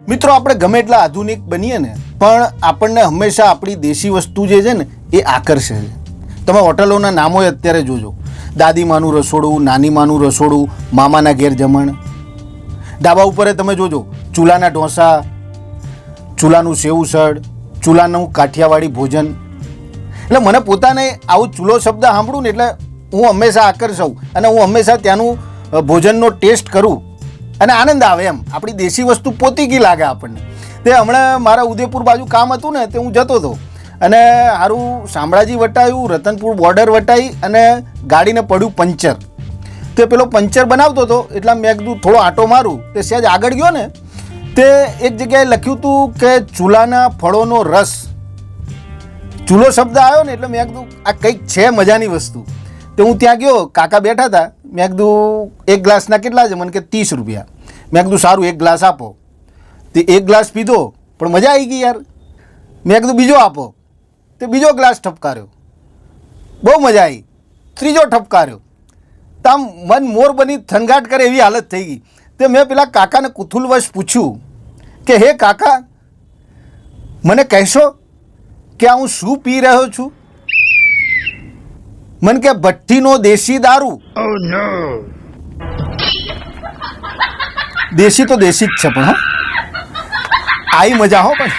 મિત્રો આપણે ગમે એટલા આધુનિક બનીએ ને પણ આપણને હંમેશા આપણી દેશી વસ્તુ જે છે ને એ આકર્ષે છે. તમે હોટલોના નામો અત્યારે જોજો, દાદીમાનું રસોડું, નાનીમાનું રસોડું, મામાના ઘેર જમણ. ધાબા ઉપર તમે જોજો ચૂલાના ઢોસા, ચૂલાનું સેવસળ, ચૂલાનું કાઠિયાવાડી ભોજન. એટલે મને પોતાને આવું ચૂલો શબ્દ સાંભળું ને એટલે હું હંમેશા આકર્ષાઉં અને હું હંમેશા ત્યાંનું ભોજનનો ટેસ્ટ કરું અને આનંદ આવે. એમ આપણી દેશી વસ્તુ પોતીકી લાગે આપણને. તે હમણાં મારા ઉદયપુર બાજુ કામ હતું ને તે હું જતો હતો અને સારું શામળાજી વટાયું, રતનપુર બોર્ડર વટાઈ અને ગાડીને પડ્યું પંચર. તે પેલો પંચર બનાવતો હતો એટલે મેં કીધું થોડો આંટો મારું. તે સહેજ આગળ ગયો ને તે એક જગ્યાએ લખ્યું હતું કે ચૂલાના ફળોનો રસ. ચૂલો શબ્દ આવ્યો ને એટલે મેં કીધું આ કંઈક છે મજાની વસ્તુ. તો હું ત્યાં ગયો, કાકા બેઠા હતા. મેં કીધું એક ગ્લાસના કેટલા છે? મને કે 30 રૂપિયા. મેં કીધું સારું એક ગ્લાસ આપો. તે એક ગ્લાસ પીધો પણ મજા આવી ગઈ યાર. મેં કીધું બીજો આપો. તે બીજો ગ્લાસ ઠપકાર્યો, બહુ મજા આવી. ત્રીજો ઠપકાર્યો તો આમ મન મોર બની થનગાટ કરે એવી હાલત થઈ ગઈ. તે મેં પેલા કાકાને કુતૂહલવશ પૂછ્યું કે હે કાકા, મને કહેશો કે હું શું પી રહ્યો છું? મન કે ભઠ્ઠીનો દેશી દારૂ. દેશી તો દેશી જ છે પણ હા આવી મજા હો પણ